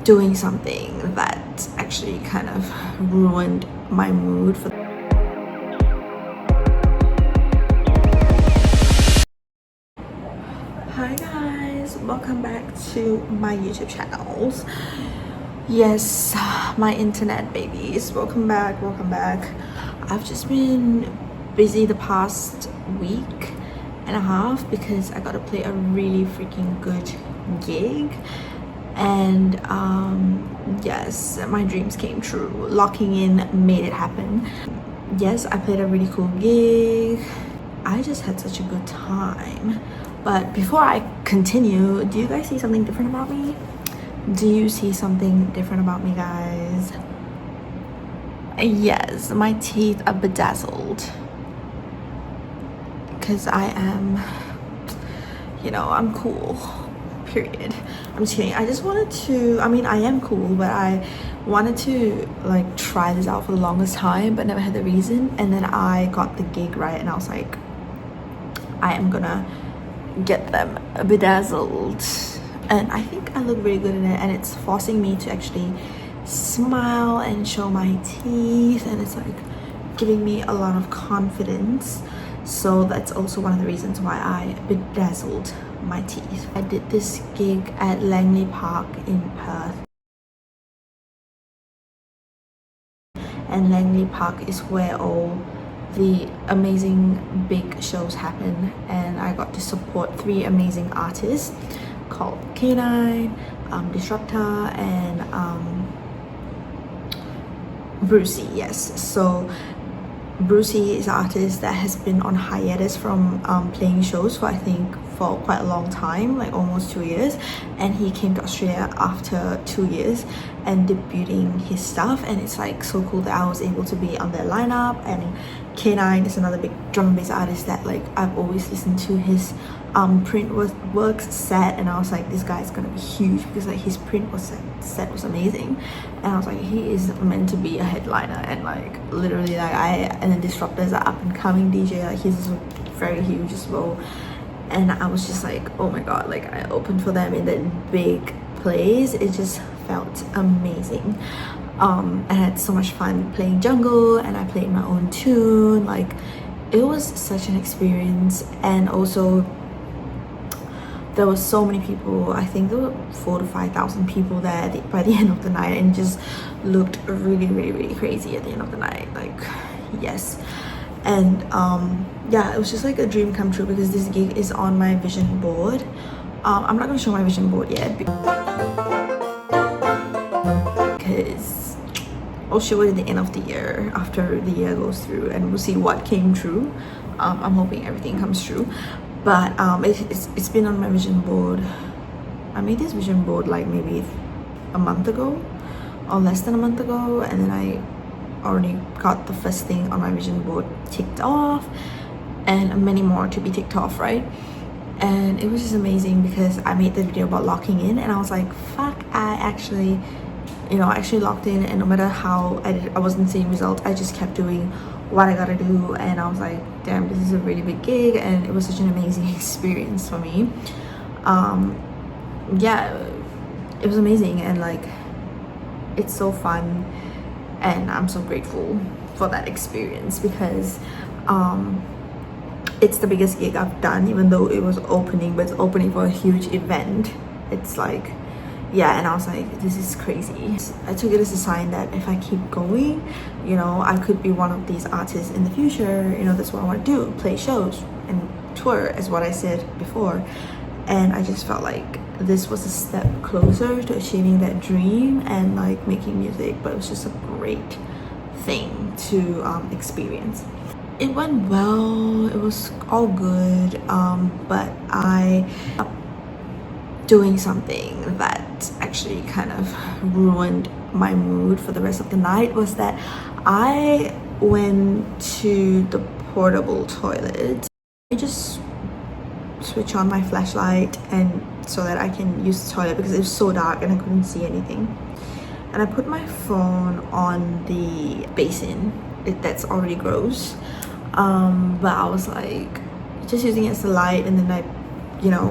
doing something that actually kind of ruined my mood for Hi guys, welcome back to my YouTube channels. Yes, my internet babies, welcome back. I've just been busy the past week and a half because I got to play a really freaking good gig, and yes, my dreams came true. Locking in made it happen. Yes, I played a really cool gig. I just had such a good time. But before I continue, do you guys see something different about me? Do you see something different about me, guys? Yes, my teeth are bedazzled because I am, I'm cool, period. I'm just kidding. I just wanted to, I am cool, but I wanted to like try this out for the longest time but never had the reason. And then I got the gig right and I was like, I am gonna get them bedazzled, and I think I look really good in it, and it's forcing me to actually smile and show my teeth, and it's like giving me a lot of confidence. So that's also one of the reasons why I bedazzled my teeth. I did this gig at Langley Park in Perth, and Langley Park is where all the amazing big shows happen, and I got to support 3 amazing artists called K9, Disruptor, and Brucey. Yes, so Brucey is an artist that has been on hiatus from playing shows for I think for quite a long time, like almost 2 years, and he came to Australia after 2 years and debuting his stuff, and it's like so cool that I was able to be on their lineup. And K9 is another big drum and bass artist that like I've always listened to his print works set, and I was like, this guy's gonna be huge because like his print set was amazing, and I was like, he is meant to be a headliner. And like literally, like and the Disruptors are up and coming DJ, like he's very huge as well. And I was just like, oh my god, like I opened for them in that big place. It just felt amazing. I had so much fun playing jungle, and I played my own tune. Like it was such an experience. And also there were so many people. I think there were 4,000 to 5,000 people there by the end of the night, and it just looked really crazy at the end of the night. Like yes. And yeah, it was just like a dream come true because this gig is on my vision board. I'm not gonna show my vision board yet because I'll show it at the end of the year after the year goes through, and we'll see what came true. I'm hoping everything comes true, but it's been on my vision board. I made this vision board like maybe a month ago or less than a month ago, and then I already got the first thing on my vision board ticked off, and many more to be ticked off, right? And it was just amazing because I made the video about locking in, and I was like, fuck, I actually locked in, and no matter how I wasn't seeing results, I just kept doing what I gotta do. And I was like, damn, this is a really big gig, and it was such an amazing experience for me. Yeah, it was amazing, and like it's so fun, and I'm so grateful for that experience because it's the biggest gig I've done, even though it was opening, but it's opening for a huge event. It's like, yeah, and I was like, this is crazy. I took it as a sign that if I keep going, I could be one of these artists in the future. That's what I want to do, play shows and tour, as what I said before. And I just felt like this was a step closer to achieving that dream and like making music. But it was just a great thing to experience. It went well, it was all good, but I doing something that actually kind of ruined my mood for the rest of the night was that I went to the portable toilet. I just switch on my flashlight and so that I can use the toilet because it was so dark and I couldn't see anything. And I put my phone on the basin. That's already gross. But I was like just using it as a light, and then I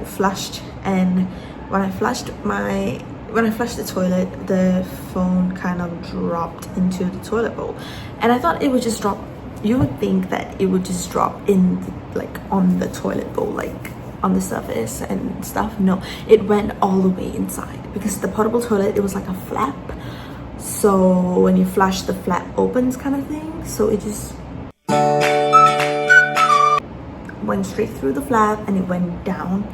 flushed, and when I flushed, my when I flushed the toilet, the phone kind of dropped into the toilet bowl, and I thought it would just drop. You would think that it would just drop in like on the toilet bowl, like on the surface and stuff. No, it went all the way inside, because the portable toilet, it was like a flap, so when you flush, the flap opens kind of thing, so it just went straight through the flap and it went down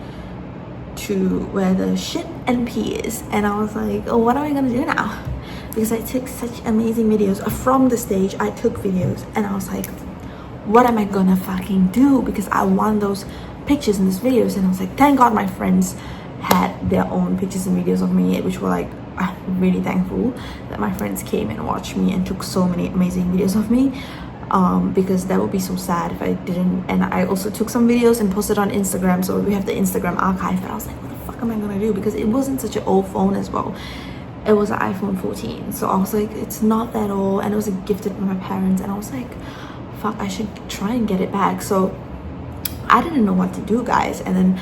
to where the shit and pee is. And I was like, oh, what am I gonna do now? Because I took such amazing videos from the stage. I took videos and I was like, what am I gonna fucking do? Because I want those pictures and those videos. And I was like, thank God my friends had their own pictures and videos of me, which were like, I'm really thankful that my friends came and watched me and took so many amazing videos of me. Because that would be so sad if I didn't. And I also took some videos and posted on Instagram, so we have the Instagram archive. But I was like, what the fuck am I gonna do? Because it wasn't such an old phone as well. It was an iPhone 14, so I was like, it's not that old, and it was gifted by my parents, and I was like, fuck, I should try and get it back. So I didn't know what to do, guys. And then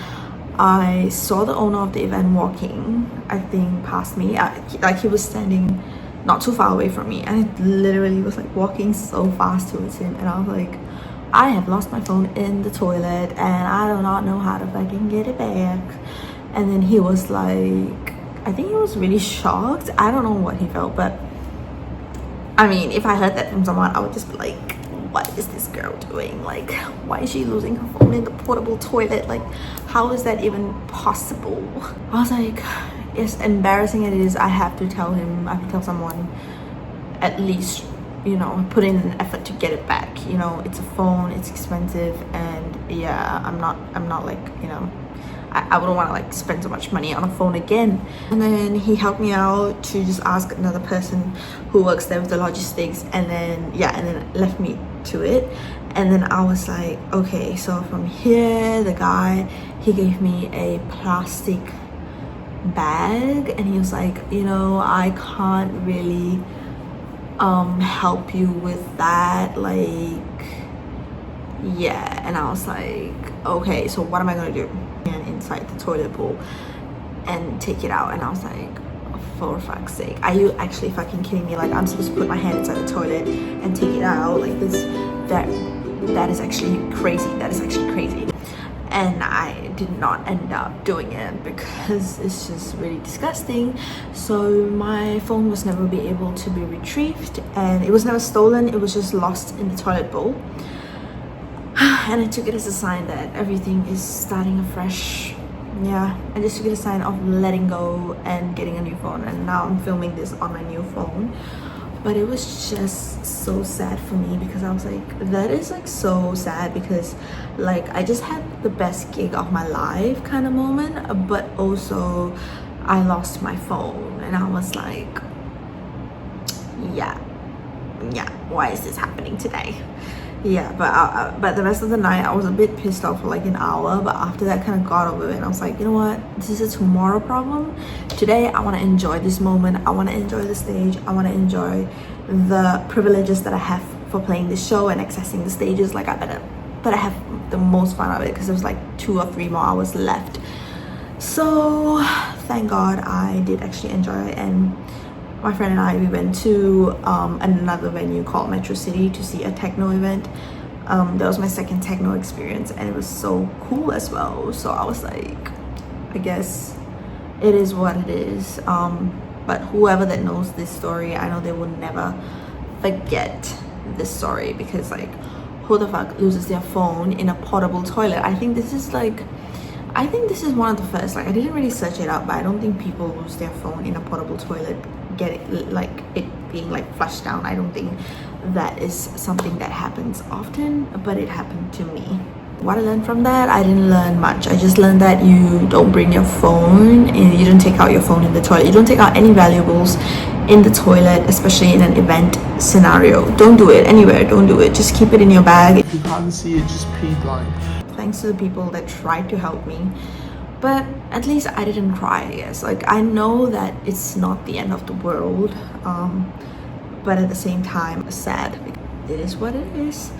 I saw the owner of the event walking, I think, past me. Like he was standing not too far away from me, and it literally was like walking so fast towards him, and I was like, I have lost my phone in the toilet and I do not know how to fucking get it back. And then he was like, I think he was really shocked. I don't know what he felt, but I mean, if I heard that from someone, I would just be like, what is this girl doing? Like, why is she losing her phone in the portable toilet? Like, how is that even possible? I was like, as embarrassing as it is, I have to tell him, I have to tell someone, at least, you know, put in an effort to get it back. You know, it's a phone, it's expensive, and yeah, I'm not like, you know, I wouldn't want to like spend so much money on a phone again. And then he helped me out to just ask another person who works there with the logistics, and then yeah, and then left me to it. And then I was like, okay, so from here, the guy, he gave me a plastic bag, and he was like, you know, I can't really help you with that, like, yeah. And I was like, okay, so what am I gonna do? And inside the toilet bowl and take it out. And I was like, for fuck's sake, are you actually fucking kidding me? Like, I'm supposed to put my hand inside the toilet and take it out? Like, this, that is actually crazy. That is actually crazy. And I did not end up doing it because it's just really disgusting. So my phone was never be able to be retrieved, and it was never stolen, it was just lost in the toilet bowl. And I took it as a sign that everything is starting afresh. Yeah, I just took it as a sign of letting go and getting a new phone, and now I'm filming this on my new phone. But it was just so sad for me, because I was like, that is like so sad, because like I just had the best gig of my life kind of moment, but also I lost my phone, and I was like, yeah, why is this happening today? Yeah, but the rest of the night I was a bit pissed off for like an hour, but after that kind of got over it, and I was like, you know what, this is a tomorrow problem. Today I want to enjoy this moment, I want to enjoy the stage, I want to enjoy the privileges that I have for playing this show and accessing the stages. Like, I better have the most fun of it, because there's like 2 or 3 more hours left. So thank God I did actually enjoy it. And my friend and I, we went to another venue called Metro City to see a techno event. That was my second techno experience, and it was so cool as well. So I was like, I guess it is what it is. But whoever that knows this story, I know they will never forget this story, because like, who the fuck loses their phone in a portable toilet? I think this is one of the first, like, I didn't really search it up, but I don't think people lose their phone in a portable toilet, get it, like it being like flushed down. I don't think that is something that happens often, but it happened to me. What I learned from that, I didn't learn much. I just learned that you don't bring your phone, and you don't take out your phone in the toilet. You don't take out any valuables in the toilet, especially in an event scenario. Don't do it anywhere, don't do it. Just keep it in your bag. You can't see it, just peed like. Thanks to the people that tried to help me, but at least I didn't cry, I guess. Like, I know that it's not the end of the world, but at the same time, sad. It is what it is.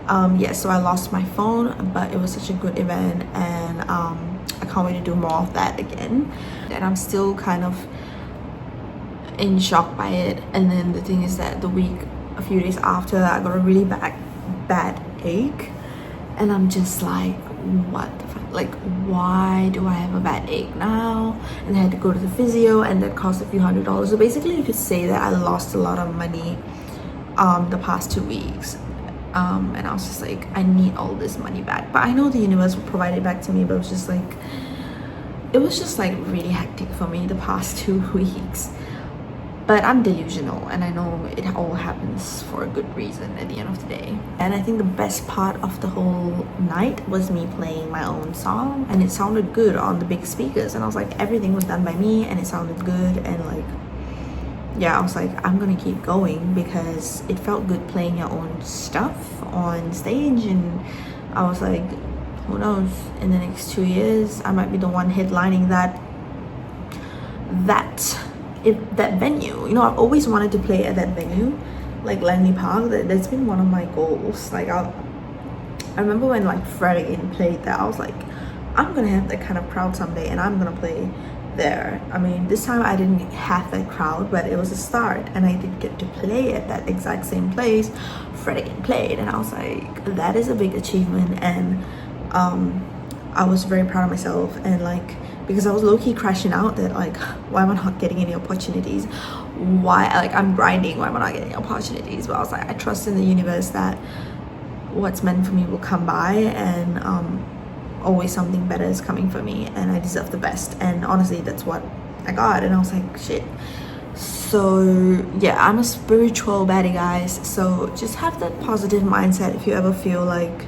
Yeah, so I lost my phone, but it was such a good event, and I can't wait to do more of that again. And I'm still kind of in shock by it. And then the thing is that a few days after, I got a really bad ache, and I'm just like, what the fuck? Like, why do I have a bad ache now? And I had to go to the physio, and that cost a few $100s. So basically you could say that I lost a lot of money the past 2 weeks. And I was just like, I need all this money back. But I know the universe will provide it back to me, but it was just like really hectic for me the past 2 weeks. But I'm delusional, and I know it all happens for a good reason at the end of the day. And I think the best part of the whole night was me playing my own song, and it sounded good on the big speakers, and I was like, everything was done by me and it sounded good. And like, yeah, I was like, I'm gonna keep going because it felt good playing your own stuff on stage. And I was like, who knows, in the next 2 years I might be the one headlining that venue. You know, I've always wanted to play at that venue, like Langley Park. That's been one of my goals. Like, I remember when like Freddie played there, I was like, I'm gonna have that kind of crowd someday, and I'm gonna play there. I mean, this time I didn't have that crowd, but it was a start, and I did get to play at that exact same place Freddie played, and I was like, that is a big achievement. And I was very proud of myself, and like, because I was low-key crashing out that like, why am I not getting any opportunities? Why, like, I'm grinding, why am I not getting opportunities? But I was like, I trust in the universe that what's meant for me will come by, and always something better is coming for me, and I deserve the best. And honestly, that's what I got. And I was like, shit. So yeah, I'm a spiritual baddie, guys. So just have that positive mindset. If you ever feel like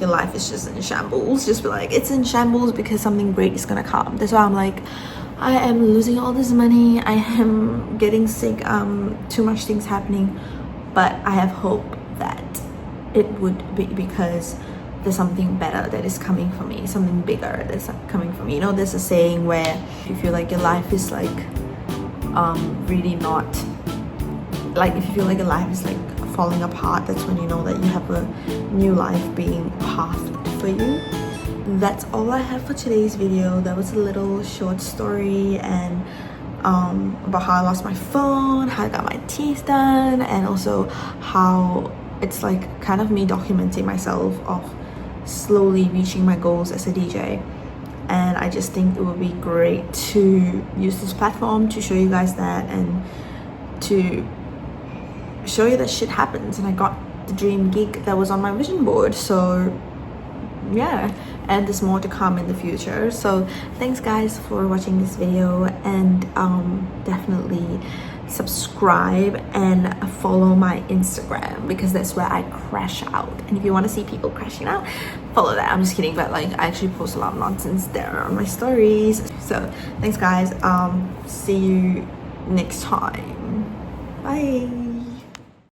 your life is just in shambles, just be like, it's in shambles because something great is gonna come. That's why I'm like, I am losing all this money, I am getting sick, too much things happening, but I have hope that it would be because there's something better that is coming for me, something bigger that's coming for me. You know, there's a saying where if you feel like your life is like really not, like, if you feel like your life is like falling apart, that's when you know that you have a new life being pathed for you. That's all I have for today's video. That was a little short story, and about how I lost my phone, how I got my teeth done, and also how it's like kind of me documenting myself of slowly reaching my goals as a DJ. And I just think it would be great to use this platform to show you guys that, and to show you that shit happens, and I got the dream gig that was on my vision board. So yeah, and there's more to come in the future. So thanks guys for watching this video, and definitely subscribe and follow my Instagram, because that's where I crash out. And if you want to see people crashing out, follow that. I'm just kidding, but like, I actually post a lot of nonsense there on my stories. So thanks guys, see you next time. Bye.